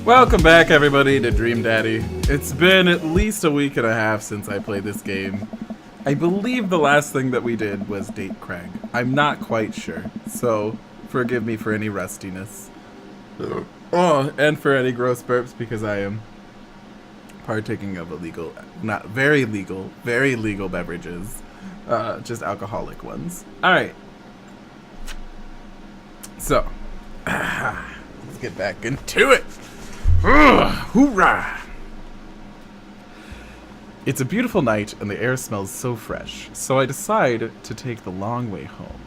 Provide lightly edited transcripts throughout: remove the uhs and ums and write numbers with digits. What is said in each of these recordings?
Welcome back, everybody, to Dream Daddy. It's been at least a week and a half since I played this game. I believe the last thing that we did was date Craig. I'm not quite sure, so forgive me for any rustiness. Oh, and for any gross burps, because I am partaking of illegal, not very legal, very legal beverages. Just alcoholic ones. Alright. So, let's get back into it. Hoorah! It's a beautiful night and the air smells so fresh, so I decide to take the long way home.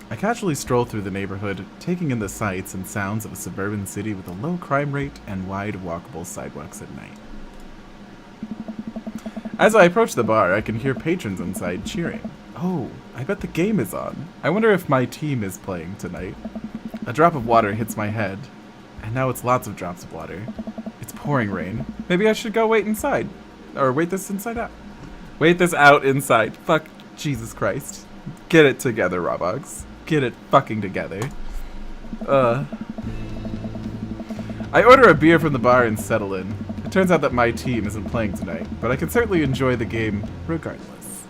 I casually stroll through the neighborhood, taking in the sights and sounds of a suburban city with a low crime rate and wide walkable sidewalks at night. As I approach the bar, I can hear patrons inside cheering. Oh, I bet the game is on. I wonder if my team is playing tonight. A drop of water hits my head, and now it's lots of drops of water. It's pouring rain. Maybe I should go wait inside. Or wait this inside out. Wait this out inside. Fuck Jesus Christ. Get it together, RawVox. Get it fucking together. I order a beer from the bar and settle in. It turns out that my team isn't playing tonight, but I can certainly enjoy the game regardless.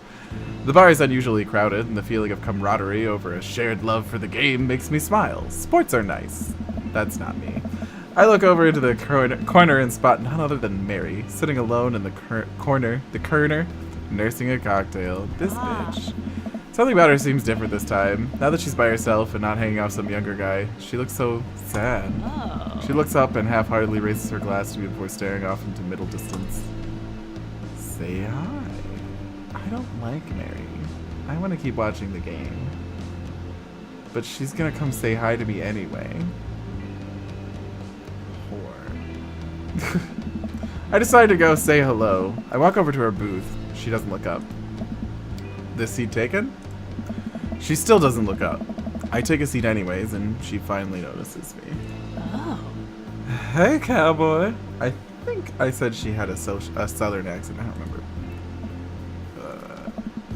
The bar is unusually crowded, and the feeling of camaraderie over a shared love for the game makes me smile. Sports are nice. That's not me. I look over into the corner and spot none other than Mary, sitting alone in the corner, nursing a cocktail. This bitch. Something about her seems different this time. Now that she's by herself and not hanging out with some younger guy, she looks so sad. Oh. She looks up and half-heartedly raises her glass to me before staring off into middle distance. Say hi. I don't like Mary. I want to keep watching the game. But she's gonna come say hi to me anyway. Whore. I decide to go say hello. I walk over to her booth. She doesn't look up. This seat taken? She still doesn't look up. I take a seat anyways, and she finally notices me. Oh. Hey, cowboy. I think I said she had a southern accent. I don't remember.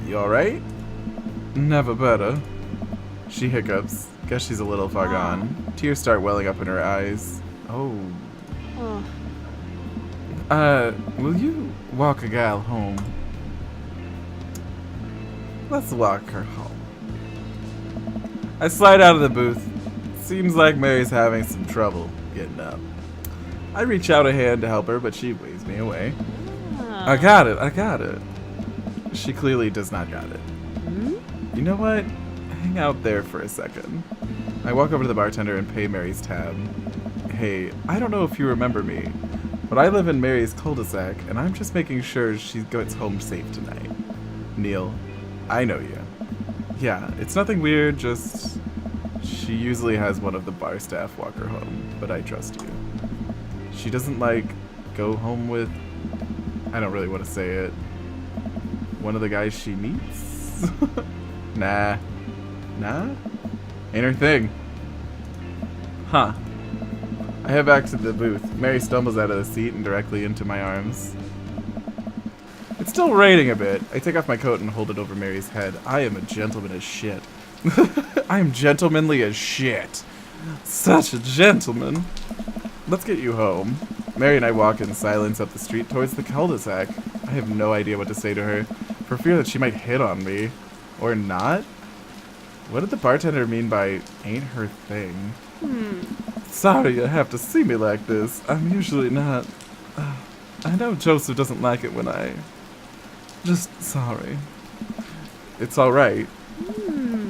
You alright? Never better. She hiccups. Guess she's a little far gone. Tears start welling up in her eyes. Oh. Will you walk a gal home? Let's walk her home. I slide out of the booth. Seems like Mary's having some trouble getting up. I reach out a hand to help her, but she waves me away. I got it. She clearly does not got it. You know what? Hang out there for a second. I walk over to the bartender and pay Mary's tab. Hey, I don't know if you remember me, but I live in Mary's cul-de-sac, and I'm just making sure she gets home safe tonight. Neil, I know you. Yeah, it's nothing weird, just she usually has one of the bar staff walk her home, but I trust you. She doesn't, like, go home with, I don't really want to say it, one of the guys she meets? Nah? Ain't her thing. Huh. I head back to the booth. Mary stumbles out of the seat and directly into my arms. It's still raining a bit. I take off my coat and hold it over Mary's head. I am a gentleman as shit. I am gentlemanly as shit. Such a gentleman. Let's get you home. Mary and I walk in silence up the street towards the cul-de-sac. I have no idea what to say to her, for fear that she might hit on me. Or not? What did the bartender mean by ain't her thing? Sorry you have to see me like this. I'm usually not. I know Joseph doesn't like it when I... Just sorry. It's alright.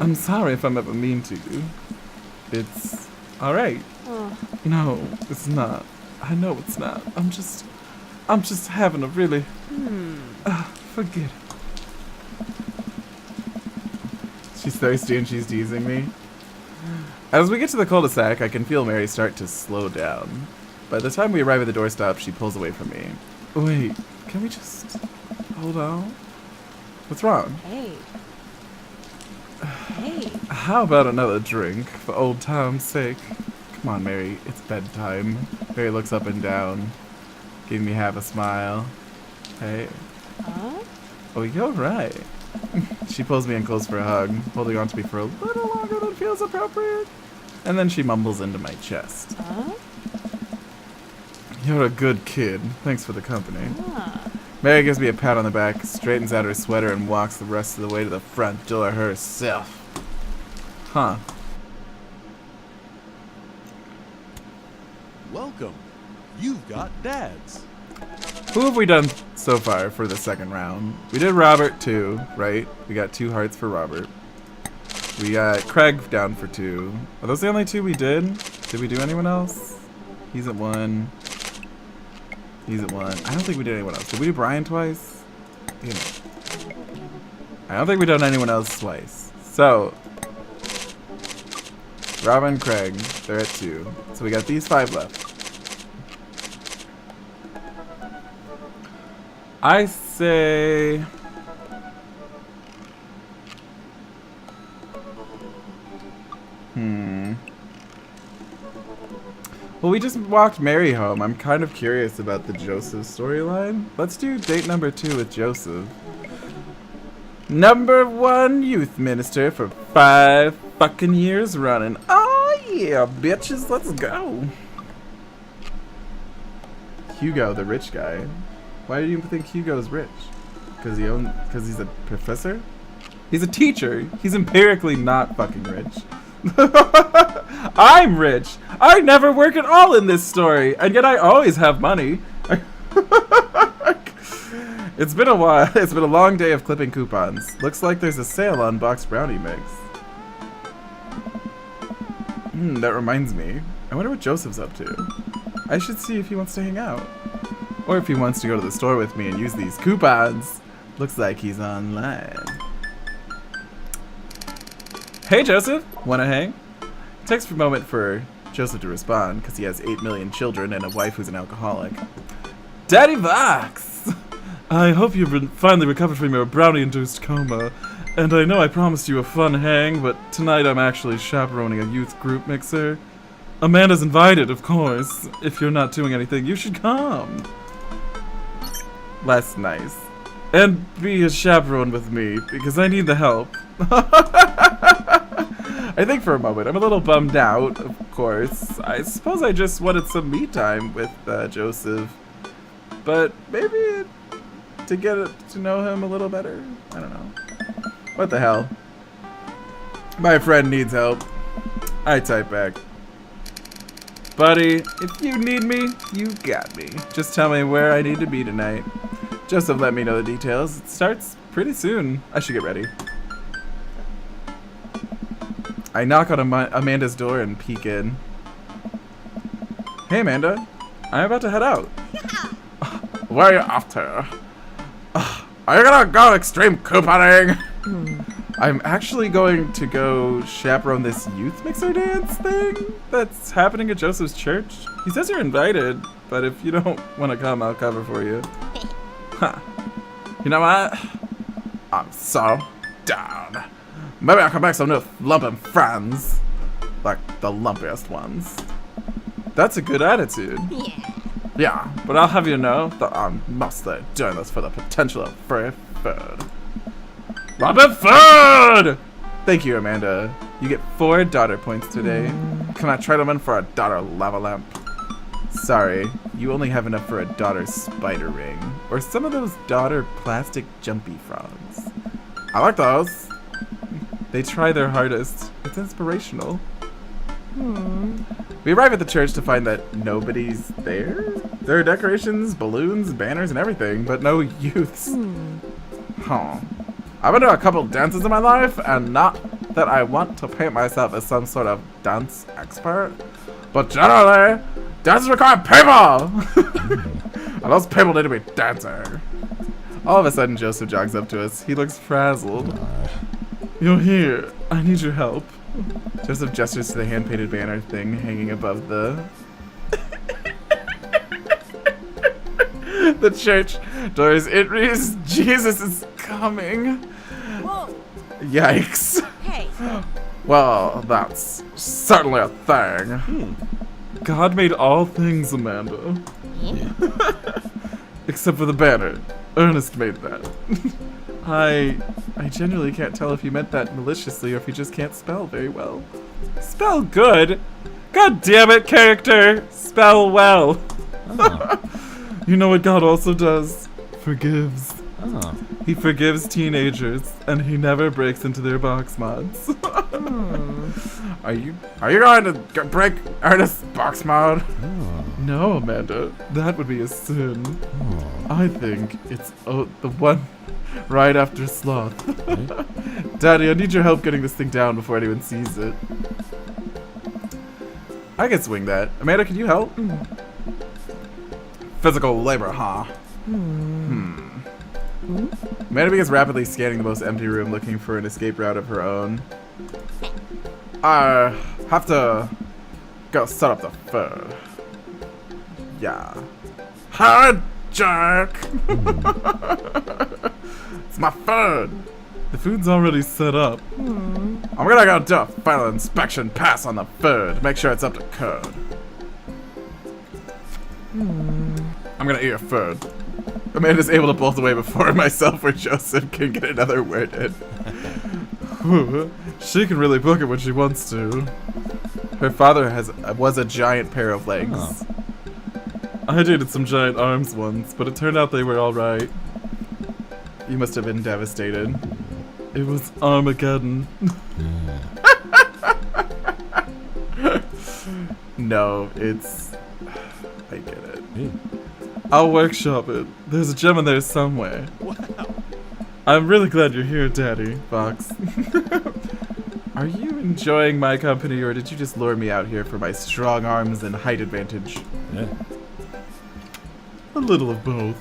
I'm sorry if I'm ever mean to you. It's alright. No, it's not. I know it's not. I'm just having a really... forget it. She's thirsty and she's teasing me. As we get to the cul-de-sac, I can feel Mary start to slow down. By the time we arrive at the doorstop, she pulls away from me. Wait, can we just... hold on? What's wrong? Hey. How about another drink, for old time's sake? Come on, Mary, it's bedtime. Mary looks up and down, giving me half a smile. Hey. Oh, you're right. She pulls me in close for a hug, holding on to me for a little longer than feels appropriate. And then she mumbles into my chest. You're a good kid. Thanks for the company. Ah. Mary gives me a pat on the back, straightens out her sweater, and walks the rest of the way to the front door herself. Huh. Welcome. You've got dads. Who have we done so far for the second round? We did Robert 2, right? We got 2 hearts for Robert. We got Craig down for 2. Are those the only 2 we did? Did we do anyone else? He's at 1. He's at 1. I don't think we did anyone else. Did we do Brian twice? Damn it. I don't think we've done anyone else twice. So, Robin and Craig, they're at 2. So we got these 5 left. I say... Well, we just walked Mary home. I'm kind of curious about the Joseph storyline. Let's do date number 2 with Joseph. Number 1 youth minister for 5 fucking years running. Oh yeah, bitches, let's go. Hugo, the rich guy. Why do you think Hugo's rich? Because he's a professor? He's a teacher. He's empirically not fucking rich. I'm rich. I never work at all in this story, and yet I always have money. It's been a while. It's been a long day of clipping coupons. Looks like there's a sale on boxed brownie mix. That reminds me. I wonder what Joseph's up to. I should see if he wants to hang out. Or if he wants to go to the store with me and use these coupons. Looks like he's online. Hey Joseph, wanna hang? It takes a moment for Joseph to respond because he has 8 million children and a wife who's an alcoholic. Daddy Vox! I hope you've finally recovered from your brownie-induced coma. And I know I promised you a fun hang, but tonight I'm actually chaperoning a youth group mixer. Amanda's invited, of course. If you're not doing anything, you should come. That's nice. And be a chaperone with me, because I need the help. I think for a moment, I'm a little bummed out, of course. I suppose I just wanted some me time with Joseph. But maybe to get to know him a little better? I don't know. What the hell? My friend needs help. I type back. Buddy, if you need me, you got me. Just tell me where I need to be tonight. Joseph let me know the details. It starts pretty soon. I should get ready. I knock on Amanda's door and peek in. Hey Amanda, I'm about to head out. Where are you off to? Are you gonna go extreme couponing? I'm actually going to go chaperone this youth mixer dance thing that's happening at Joseph's church. He says you're invited, but if you don't want to come, I'll cover for you. Huh. You know what? I'm so down. Maybe I'll come back some new lumping friends. Like the lumpiest ones. That's a good attitude. Yeah, but I'll have you know that I'm mostly doing this for the potential of free food. Lumping food! Thank you, Amanda. You get 4 daughter points today. Can I trade them in for a daughter lava lamp? Sorry, you only have enough for a daughter spider ring. Or some of those daughter plastic jumpy frogs. I like those. They try their hardest. It's inspirational. We arrive at the church to find that nobody's there. There are decorations, balloons, banners, and everything, but no youths. Huh. I've been to a couple dances in my life, and not that I want to paint myself as some sort of dance expert, but generally, dances require people! And those people need to be dancing. All of a sudden, Joseph jogs up to us. He looks frazzled. You're here. I need your help. Joseph gestures to the hand-painted banner thing hanging above the the church doors. It reads, Jesus is coming. Whoa. Yikes. Hey. Well, that's certainly a thing. God made all things, Amanda. Except for the banner. Ernest made that. I genuinely can't tell if he meant that maliciously or if he just can't spell very well. Spell good? God damn it, character! Spell well! Oh. You know what God also does? Forgives. Oh. He forgives teenagers, and he never breaks into their box mods. Are you going to break Ernest's box mod? Oh. No, Amanda. That would be a sin. Oh. I think it's the one right after sloth. Right? Daddy, I need your help getting this thing down before anyone sees it. I can swing that. Amanda, can you help? Physical labor, huh? Amanda begins rapidly scanning the most empty room, looking for an escape route of her own. I have to go set up the food. Yeah. Hi, Jack! It's my food! The food's already set up. I'm gonna go do a final inspection pass on the food. Make sure it's up to code. I'm gonna eat your food. Amanda's able to bolt away before myself or Joseph can get another word in. She can really book it when she wants to. Her father was a giant pair of legs. Oh. I dated some giant arms once, but it turned out they were alright. You must have been devastated. It was Armageddon. No, it's... I get it. Yeah. I'll workshop it. There's a gem in there somewhere. Wow. I'm really glad you're here, Daddy Vox. Are you enjoying my company, or did you just lure me out here for my strong arms and height advantage? Yeah. A little of both.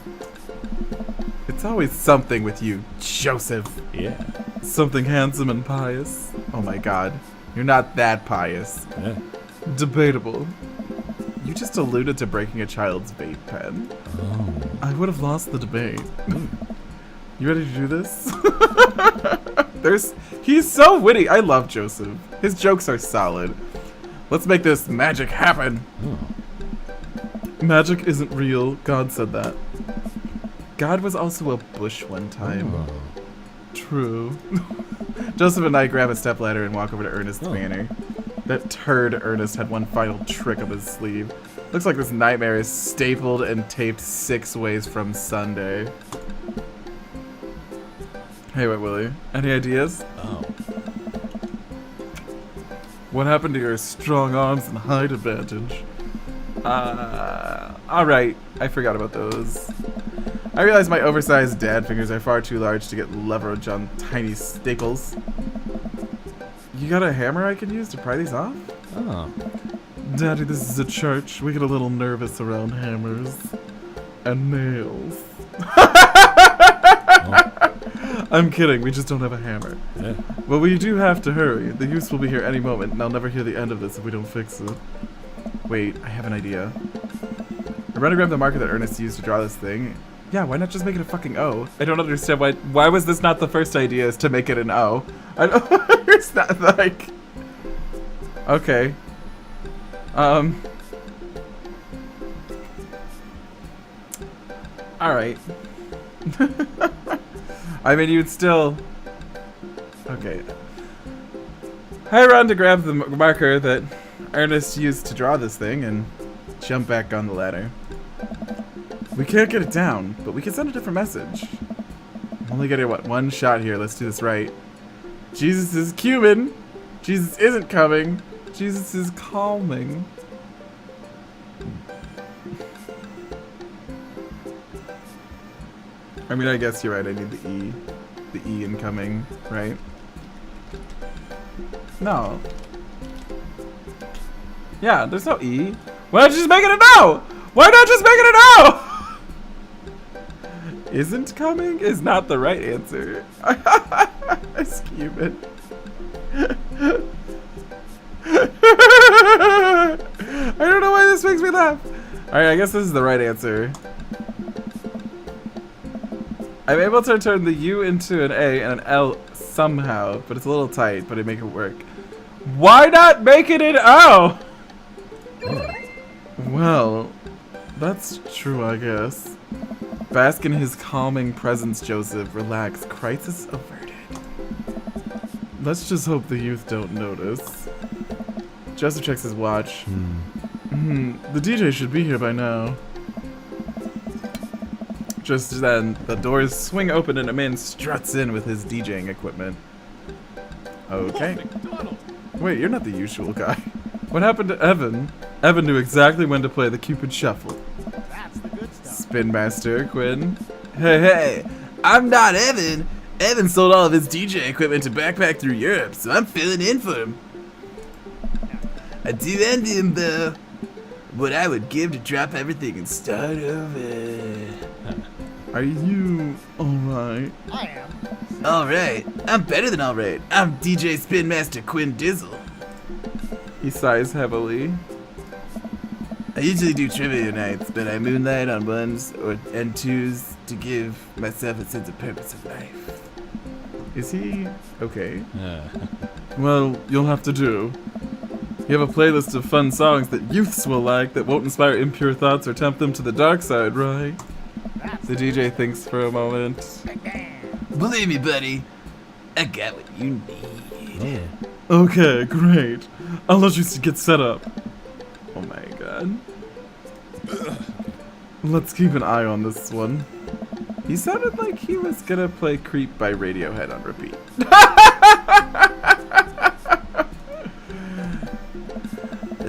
It's always something with you, Joseph. Yeah. Something handsome and pious. Oh my god. You're not that pious. Yeah. Debatable. You just alluded to breaking a child's vape pen. Oh. I would have lost the debate. You ready to do this? He's so witty. I love Joseph. His jokes are solid. Let's make this magic happen. Oh. Magic isn't real. God said that. God was also a bush one time. Oh. True. Joseph and I grab a stepladder and walk over to Ernest's manor. That turd Ernest had one final trick up his sleeve. Looks like this nightmare is stapled and taped 6 ways from Sunday. Hey, Wet Willie. Any ideas? Oh. What happened to your strong arms and height advantage? Alright. I forgot about those. I realize my oversized dad fingers are far too large to get leverage on tiny staples. You got a hammer I can use to pry these off? Oh. Daddy, this is a church. We get a little nervous around hammers. And nails. I'm kidding, we just don't have a hammer. Yeah. But we do have to hurry. The youths will be here any moment, and I'll never hear the end of this if we don't fix it. Wait, I have an idea. I run to grab the marker that Ernest used to draw this thing. Yeah, why not just make it a fucking O? I don't understand why was this not the first idea, is to make it an O? I don't understand, like... Okay. Alright. I mean, you'd still... Okay. I run to grab the marker that Ernest used to draw this thing and jump back on the ladder. We can't get it down, but we can send a different message. I'm only getting, what, one shot here. Let's do this right. Jesus is Cuban. Jesus isn't coming. Jesus is calming. I mean, I guess you're right. I need the E. The E incoming, right? No. Yeah, there's no E. Why not just make it a no? Why not just make it a no? Isn't coming is not the right answer. It's Cuban. I don't know why this makes me laugh. Alright, I guess this is the right answer. I'm able to turn the U into an A and an L somehow, but it's a little tight, but I make it work. Why not make it an O? Well, that's true, I guess. Bask in his calming presence, Joseph. Relax. Crisis averted. Let's just hope the youth don't notice. Joseph checks his watch. The DJ should be here by now. Just then, the doors swing open and a man struts in with his DJing equipment. Okay. Wait, you're not the usual guy. What happened to Evan? Evan knew exactly when to play the Cupid Shuffle. That's the good stuff. Spin Master, Quinn. Hey, I'm not Evan. Evan sold all of his DJ equipment to backpack through Europe, so I'm filling in for him. I do envy him, though. What I would give to drop everything and start over. Are you alright? I am. Alright. I'm better than alright. I'm DJ Spin Master Quinn Dizzle. He sighs heavily. I usually do trivia nights, but I moonlight on ones and twos to give myself a sense of purpose in life. Is he okay? Well, you'll have to do. You have a playlist of fun songs that youths will like that won't inspire impure thoughts or tempt them to the dark side, right? The DJ thinks for a moment. Believe me, buddy, I got what you need. Okay, great. I'll let you get set up. Oh my god. Let's keep an eye on this one. He sounded like he was gonna play Creep by Radiohead on repeat.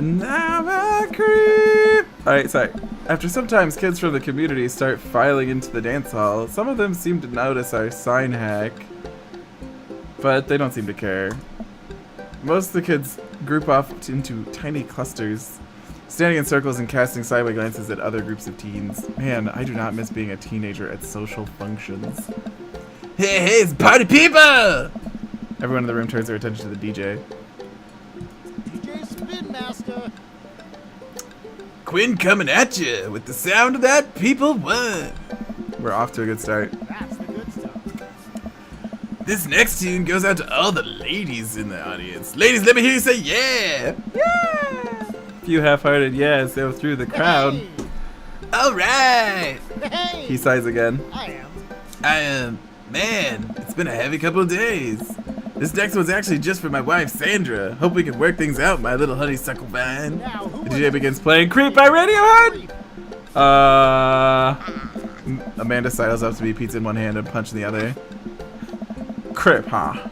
Now I creep. Alright, sorry. After sometimes kids from the community start filing into the dance hall, some of them seem to notice our sign hack, but they don't seem to care. Most of the kids group off into tiny clusters, standing in circles and casting sideways glances at other groups of teens. Man, I do not miss being a teenager at social functions. Hey, it's party people! Everyone in the room turns their attention to the DJ. DJ Spin Master. Quinn coming at you with the sound that people want. We're off to a good start. That's the good stuff. This next tune goes out to all the ladies in the audience. Ladies, let me hear you say yeah! Yeah! A few half-hearted yes go through the crowd. Hey. Alright! Hey. He sighs again. I am. Man, it's been a heavy couple of days. This next one's actually just for my wife, Sandra. Hope we can work things out, my little honeysuckle vine. Now, who The was DJ begins playing Creep by Radiohead! Amanda sidles up to me, pizza in one hand and punch in the other. Creep, huh?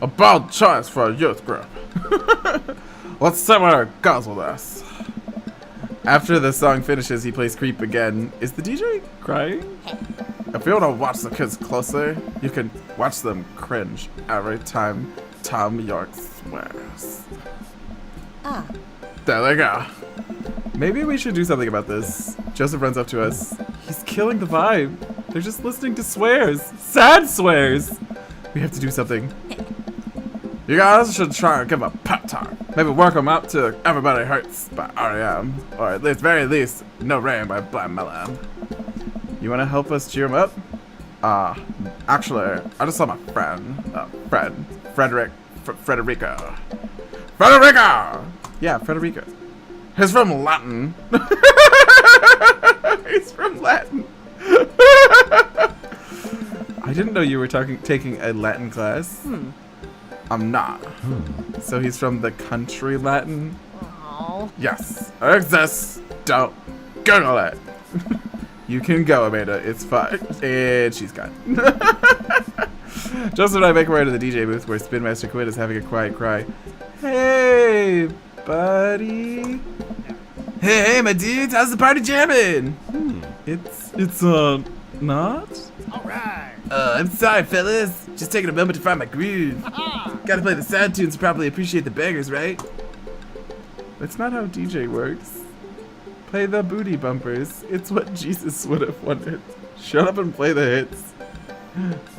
A bold choice for a youth group. Let's see where it goes with us. After the song finishes, he plays Creep again. Is the DJ crying? If you want to watch the kids closer, you can watch them cringe every time Tom York swears. There they go. Maybe we should do something about this. Joseph runs up to us. He's killing the vibe. They're just listening to swears. Sad swears. We have to do something. You guys should try and give a pep talk. Maybe work them up to Everybody Hurts by R.E.M. Or at least, very least, No Rain by Blind Melon. You want to help us cheer him up? Actually, I just saw my friend, Frederico. Frederico! Yeah, Frederico. He's from Latin. He's from Latin. I didn't know you were taking a Latin class. I'm not. So he's from the country Latin? Oh. Yes. Exists. Don't Google it. You can go, Amanda. It's fine. And she's gone. Joseph and I make our way to the DJ booth where Spin Master Quinn is having a quiet cry. Hey, buddy. Hey, my dudes. How's the party jamming? It's not? Alright. I'm sorry, fellas. Just taking a moment to find my groove. Gotta play the sad tunes to properly appreciate the bangers, right? That's not how DJ works. Play the booty bumpers. It's what Jesus would have wanted. Shut up and play the hits.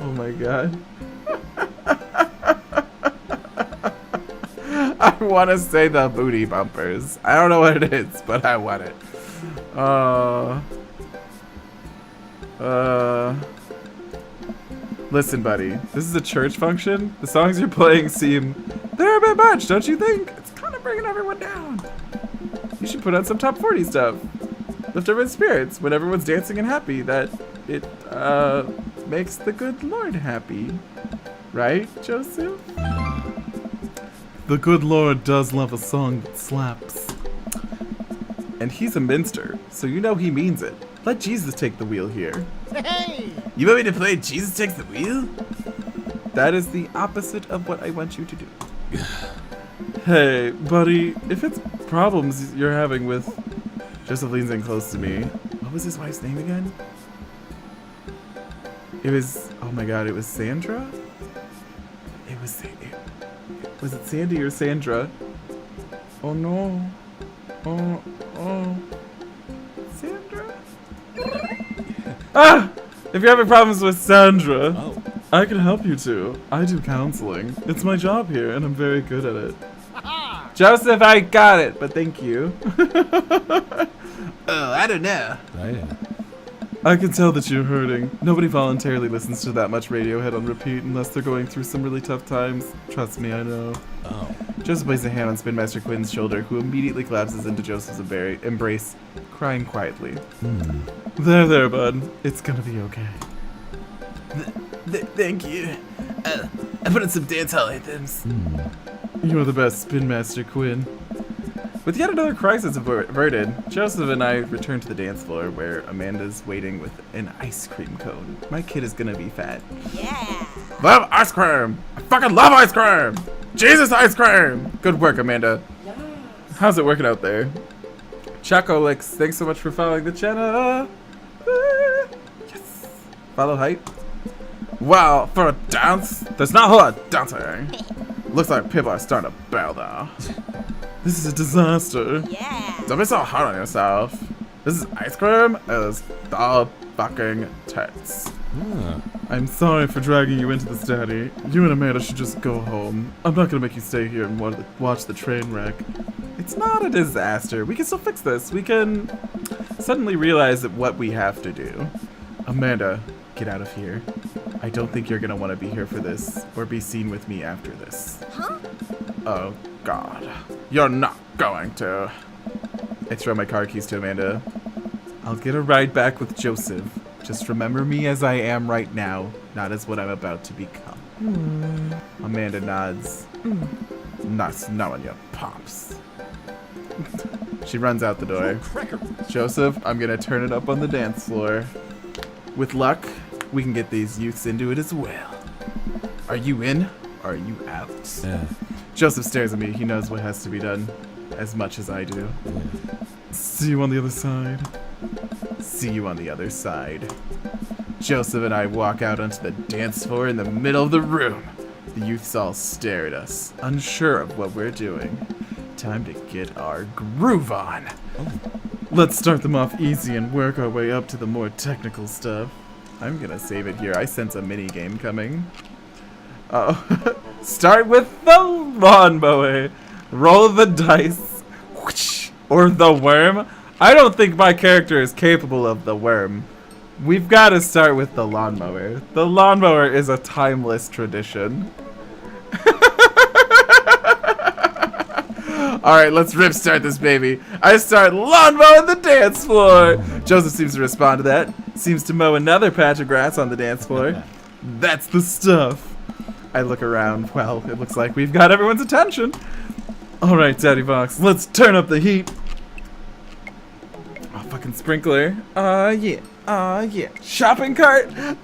Oh my god. I want to say the booty bumpers. I don't know what it is, but I want it. Listen, buddy. This is a church function. The songs you're playing seem... They're a bit much, don't you think? It's kind of bringing everyone down. You should put on some top 40 stuff. Lift everyone's spirits when everyone's dancing and happy. That it, makes the good Lord happy. Right, Joseph? The good Lord does love a song that slaps. And he's a minster, so you know he means it. Let Jesus take the wheel here. Hey! You want me to play Jesus Takes the Wheel? That is the opposite of what I want you to do. Hey, buddy, if it's problems you're having with... Joseph leans in close to me. What was his wife's name again? It was... Oh my god, it was Sandra? It was... Was it Sandy or Sandra? Oh no. Oh. Sandra? Ah! If you're having problems with Sandra, I can help you too. I do counseling. It's my job here, and I'm very good at it. Joseph, I got it, but thank you. Oh, I don't know. I can tell that you're hurting. Nobody voluntarily listens to that much Radiohead on repeat unless they're going through some really tough times. Trust me, I know. Oh. Joseph places a hand on Spin Master Quinn's shoulder, who immediately collapses into Joseph's embrace, crying quietly. There, bud. It's gonna be okay. Thank you. I put in some dance hall anthems. You're the best, Spin Master Quinn. With yet another crisis averted, Joseph and I return to the dance floor where Amanda's waiting with an ice cream cone. My kid is gonna be fat. Yeah! Love ice cream! I fucking love ice cream! Jesus ice cream! Good work, Amanda. Yeah. How's it working out there? Chocolix, thanks so much for following the channel. Yes! Follow hype. Wow, for a dance? There's not a whole lot of dancing. Looks like people are starting to bow though. This is a disaster. Yeah. Don't be so hard on yourself. This is ice cream is the fucking tits. I'm sorry for dragging you into this, Daddy. You and Amanda should just go home. I'm not gonna make you stay here and watch the train wreck. It's not a disaster. We can still fix this. We can suddenly realize that what we have to do. Amanda, get out of here. I don't think you're gonna want to be here for this or be seen with me after this. Huh? Oh, God. You're not going to. I throw my car keys to Amanda. I'll get a ride back with Joseph. Just remember me as I am right now, not as what I'm about to become. Amanda nods. Nice knowing you, Pops. She runs out the door. Joseph, I'm gonna turn it up on the dance floor. With luck, we can get these youths into it as well. Are you in? Or are you out? Yeah. Joseph stares at me. He knows what has to be done as much as I do. Yeah. See you on the other side. See you on the other side. Joseph and I walk out onto the dance floor in the middle of the room. The youths all stare at us, unsure of what we're doing. Time to get our groove on. Let's start them off easy and work our way up to the more technical stuff. I'm gonna save it here. I sense a mini game coming. Start with the lawnmower. Roll the dice. Whoosh, or the worm. I don't think my character is capable of the worm. We've got to start with the lawnmower. The lawnmower is a timeless tradition. Alright, let's rip-start this baby. I start lawn mowing the dance floor. Joseph seems to respond to that. Seems to mow another patch of grass on the dance floor. That's the stuff. I look around. Well, it looks like we've got everyone's attention. Alright, Daddy Vox, let's turn up the heat. Oh, fucking sprinkler. Yeah. Yeah. Shopping cart. Running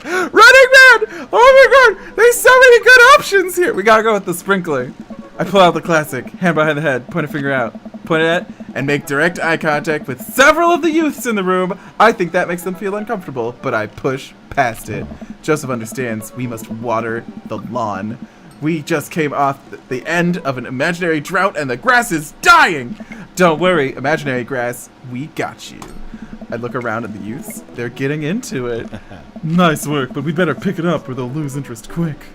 Man! Oh my god! There's so many good options here! We gotta go with the sprinkler. I pull out the classic, hand behind the head, point a finger out, point it at, and make direct eye contact with several of the youths in the room. I think that makes them feel uncomfortable, but I push past it. Joseph understands we must water the lawn. We just came off the end of an imaginary drought and the grass is dying! Don't worry, imaginary grass, we got you. I look around at the youths. They're getting into it. Nice work, but we better pick it up or they'll lose interest quick.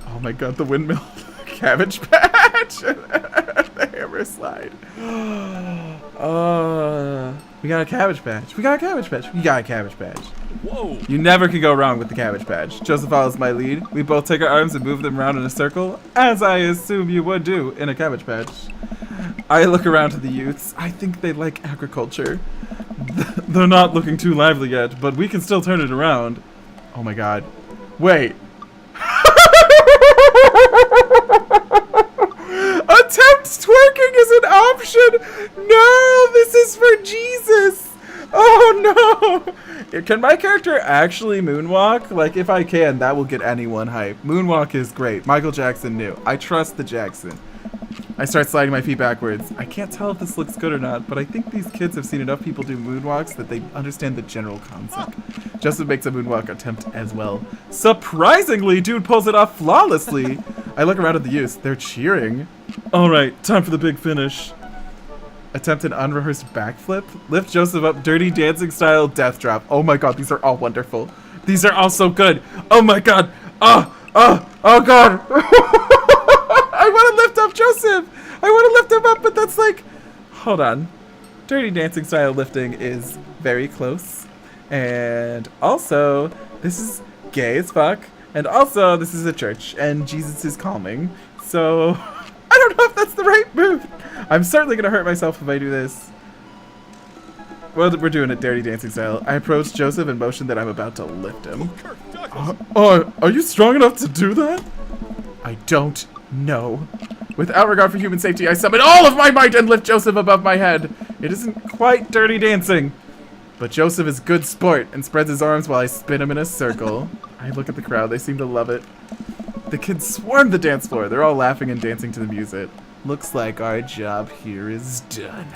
Oh my god, the windmill. Cabbage Patch! The hammer slide. We got a Cabbage Patch. We got a Cabbage Patch. We got a Cabbage Patch. Whoa! You never can go wrong with the Cabbage Patch. Joseph follows my lead. We both take our arms and move them around in a circle, as I assume you would do in a Cabbage Patch. I look around to the youths. I think they like agriculture. They're not looking too lively yet, but we can still turn it around. Oh my god. Wait. Attempt twerking is an option! No, this is for Jesus! no! Can my character actually moonwalk? Like, if I can, that will get anyone hype. Moonwalk is great. Michael Jackson knew. I trust the Jackson. I start sliding my feet backwards. I can't tell if this looks good or not, but I think these kids have seen enough people do moonwalks that they understand the general concept. Joseph makes a moonwalk attempt as well. Surprisingly, dude pulls it off flawlessly. I look around at the youth. They're cheering. All right, time for the big finish. Attempt an unrehearsed backflip. Lift Joseph up, Dirty Dancing style death drop. Oh my god, these are all wonderful. These are all so good. Oh my god. Oh god. I want to lift up Joseph. I want to lift him up, but that's like... Hold on. Dirty Dancing style lifting is very close. And also, this is gay as fuck. And also, this is a church, and Jesus is calming. So, I don't know if that's the right move. I'm certainly going to hurt myself if I do this. Well, we're doing it Dirty Dancing style. I approach Joseph and motion that I'm about to lift him. Are you strong enough to do that? I don't know. Without regard for human safety, I summon all of my might and lift Joseph above my head. It isn't quite Dirty Dancing. But Joseph is good sport and spreads his arms while I spin him in a circle. I look at the crowd. They seem to love it. The kids swarm the dance floor. They're all laughing and dancing to the music. Looks like our job here is done.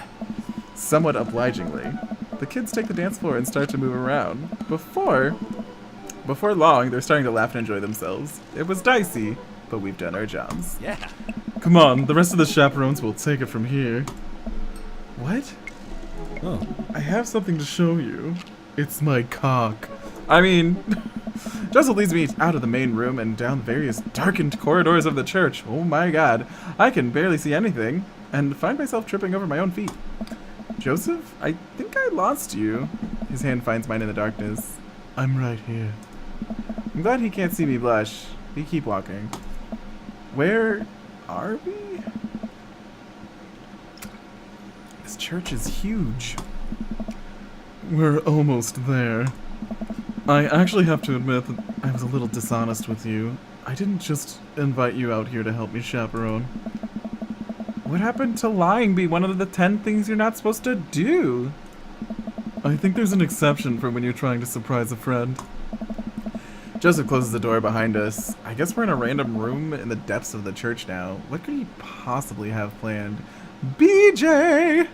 Somewhat obligingly, the kids take the dance floor and start to move around. Before long, they're starting to laugh and enjoy themselves. It was dicey, but we've done our jobs. Yeah. Come on, the rest of the chaperones will take it from here. What? Oh. I have something to show you. It's my cock. I mean, Joseph leads me out of the main room and down the various darkened corridors of the church. Oh my god, I can barely see anything, and find myself tripping over my own feet. Joseph, I think I lost you. His hand finds mine in the darkness. I'm right here. I'm glad he can't see me blush. We keep walking. Where are we? This church is huge. We're almost there. I actually have to admit that I was a little dishonest with you. I didn't just invite you out here to help me chaperone. What happened to lying be one of the 10 things you're not supposed to do? I think there's an exception for when you're trying to surprise a friend. Joseph closes the door behind us. I guess we're in a random room in the depths of the church now. What could he possibly have planned? BJ!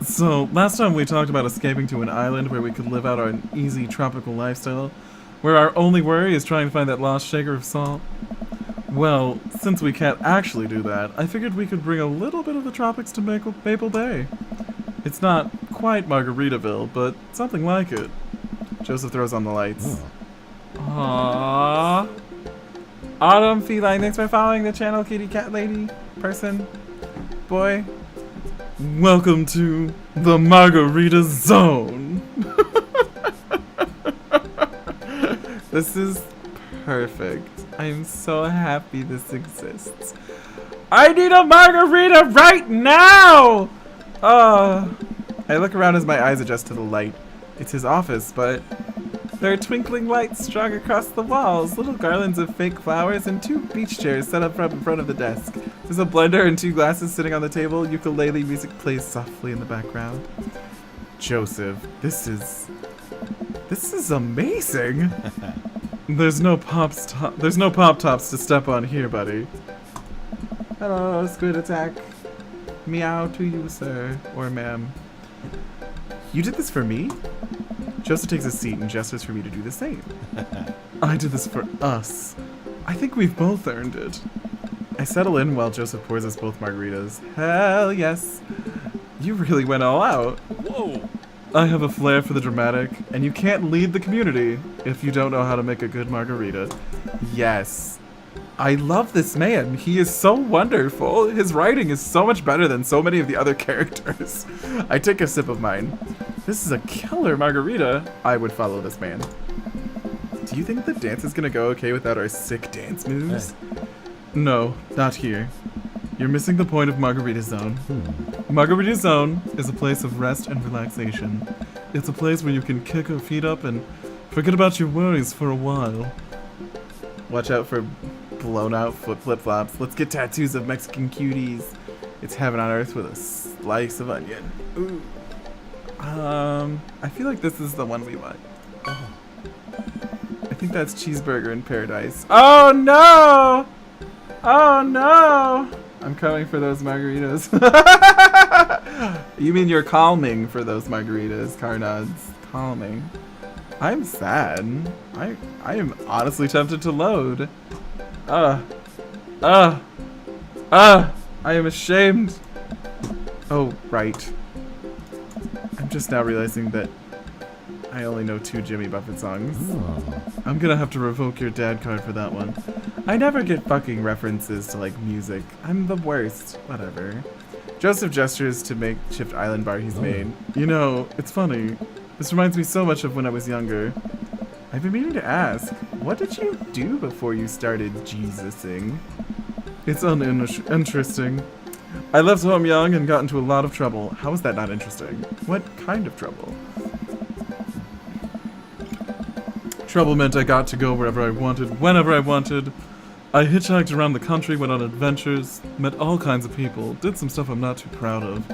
So, last time we talked about escaping to an island where we could live out our easy tropical lifestyle, where our only worry is trying to find that lost shaker of salt. Well, since we can't actually do that, I figured we could bring a little bit of the tropics to Maple Bay. It's not quite Margaritaville, but something like it. Joseph throws on the lights. Aww. Autumn Feline, thanks for following the channel, kitty cat lady, person, boy. Welcome to the Margarita-zone. This is perfect. I'm so happy this exists. I need a margarita right now! I look around as my eyes adjust to the light. It's his office, but there are twinkling lights strung across the walls, little garlands of fake flowers, and 2 beach chairs set up in front of the desk. There's a blender and 2 glasses sitting on the table. Ukulele music plays softly in the background. Joseph, this is amazing. There's no pop tops to step on here, buddy. Hello, squid attack. Meow to you, sir or ma'am. You did this for me? Joseph takes a seat and gestures for me to do the same. I did this for us. I think we've both earned it. I settle in while Joseph pours us both margaritas. Hell yes. You really went all out. Whoa. I have a flair for the dramatic, and you can't lead the community if you don't know how to make a good margarita. Yes. I love this man. He is so wonderful. His writing is so much better than so many of the other characters. I take a sip of mine. This is a killer margarita. I would follow this man. Do you think the dance is gonna go okay without our sick dance moves? No, not here. You're missing the point of Margarita-zone. Margarita-zone is a place of rest and relaxation. It's a place where you can kick your feet up and forget about your worries for a while. Watch out for blown out flip-flops. Let's get tattoos of Mexican cuties. It's heaven on earth with a slice of onion. Ooh. I feel like this is the one we want. Oh. I think that's Cheeseburger in Paradise. Oh no! Oh no! I'm coming for those margaritas. You mean you're calming for those margaritas, Carnods? Calming. I'm sad. I am honestly tempted to load. I am ashamed. Oh, right. I'm just now realizing that I only know 2 Jimmy Buffett songs. Oh. I'm gonna have to revoke your dad card for that one. I never get fucking references to, like, music. I'm the worst. Whatever. Joseph gestures to make Shift Island bar he's made. You know, it's funny. This reminds me so much of when I was younger. I've been meaning to ask, what did you do before you started Jesusing? It's uninteresting. I left home young and got into a lot of trouble. How is that not interesting? What kind of trouble? Trouble meant I got to go wherever I wanted, whenever I wanted. I hitchhiked around the country, went on adventures, met all kinds of people, did some stuff I'm not too proud of.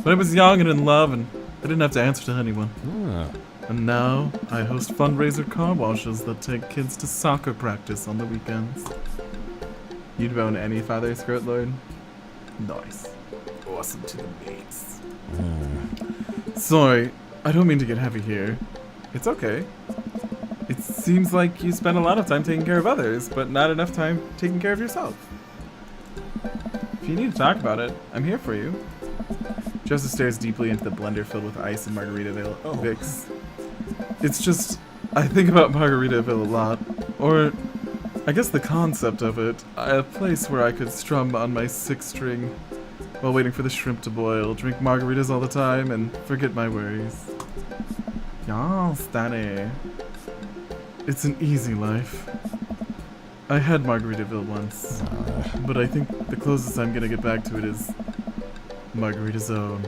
But I was young and in love, and I didn't have to answer to anyone. And now, I host fundraiser car washes that take kids to soccer practice on the weekends. You'd bone any father, Skirt Lord? Nice. Awesome to the mates. Sorry, I don't mean to get heavy here. It's okay. It seems like you spend a lot of time taking care of others, but not enough time taking care of yourself. If you need to talk about it, I'm here for you. Joseph stares deeply into the blender filled with ice and Margarita-zone Vicks. It's just, I think about Margaritaville a lot, or I guess the concept of it. A place where I could strum on my 6-string while waiting for the shrimp to boil, drink margaritas all the time, and forget my worries. Yes, Daddy. It's an easy life. I had Margaritaville once, but I think the closest I'm gonna get back to it is Margarita-zone.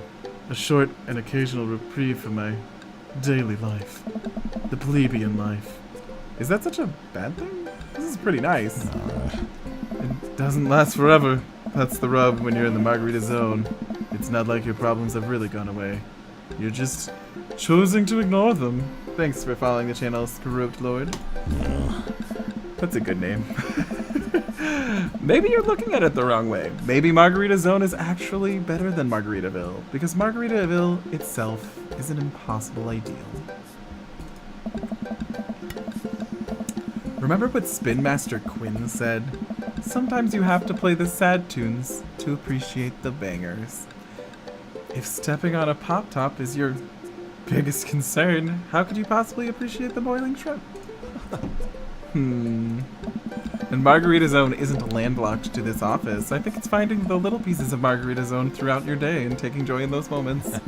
A short and occasional reprieve from my daily life. The plebeian life. Is that such a bad thing? This is pretty nice. It doesn't last forever. That's the rub when you're in the Margarita-zone. It's not like your problems have really gone away. You're just choosing to ignore them. Thanks for following the channel, Screwed Lord. That's a good name. Maybe you're looking at it the wrong way. Maybe Margarita-zone is actually better than Margaritaville, because Margaritaville itself is an impossible ideal. Remember what Spin Master Quinn said? Sometimes you have to play the sad tunes to appreciate the bangers. If stepping on a pop-top is your biggest concern, how could you possibly appreciate the boiling shrimp? And Margarita-zone isn't landlocked to this office. I think it's finding the little pieces of Margarita-zone throughout your day and taking joy in those moments.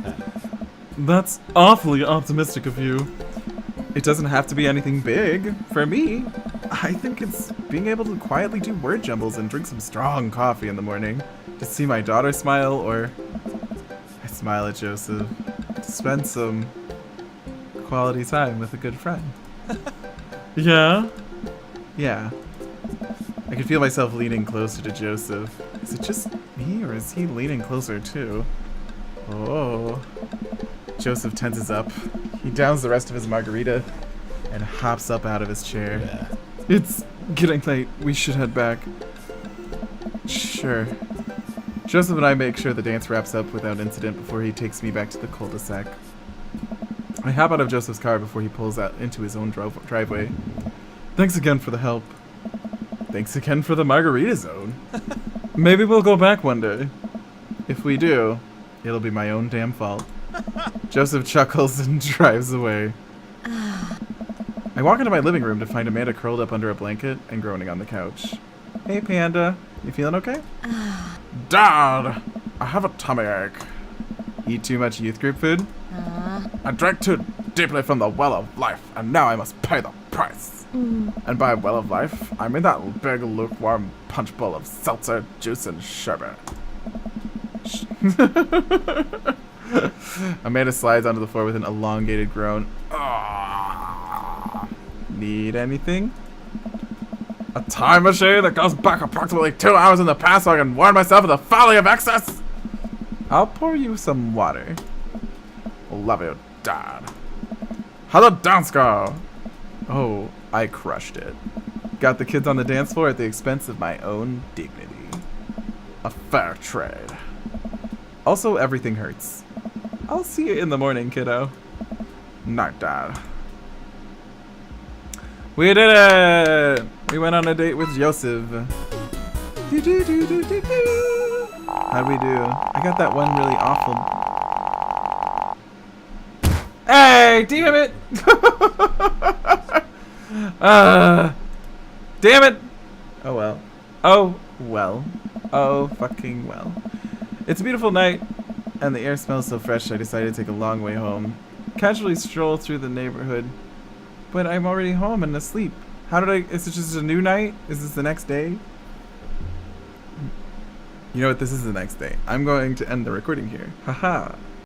That's awfully optimistic of you. It doesn't have to be anything big. For me, I think it's being able to quietly do word jumbles and drink some strong coffee in the morning. To see my daughter smile, or I smile at Joseph. To spend some quality time with a good friend. Yeah? Yeah. I can feel myself leaning closer to Joseph. Is it just me, or is he leaning closer too? Oh. Joseph tenses up. He downs the rest of his margarita and hops up out of his chair. Yeah. It's getting late. We should head back. Sure. Joseph and I make sure the dance wraps up without incident before he takes me back to the cul-de-sac. I hop out of Joseph's car before he pulls out into his own driveway. Thanks again for the help. Thanks again for the Margarita-zone. Maybe we'll go back one day. If we do, it'll be my own damn fault. Joseph chuckles and drives away. I walk into my living room to find Amanda curled up under a blanket and groaning on the couch. Hey, Panda. You feeling okay? Dad! I have a tummy ache. Eat too much youth group food? I drank too deeply from the well of life, and now I must pay the price. And by well of life, I mean that big lukewarm punch bowl of seltzer, juice, and sherbet. Amanda slides onto the floor with an elongated groan. Need anything? A time machine that goes back approximately 2 hours in the past so I can warn myself of the folly of excess? I'll pour you some water. love you, Dad. How the dance go? Oh, I crushed it. Got the kids on the dance floor at the expense of my own dignity. A fair trade. Also, everything hurts. I'll see you in the morning, kiddo. Night, Dad. We did it! We went on a date with Joseph. How'd we do? I got that one really awful... Hey! Damn it! Damn it! Oh well. Oh well. Oh fucking well. It's a beautiful night, and the air smells so fresh I decided to take a long way home. Casually stroll through the neighborhood. But I'm already home and asleep. How did I... Is it just a new night? Is this the next day? You know what? This is the next day. I'm going to end the recording here. Haha.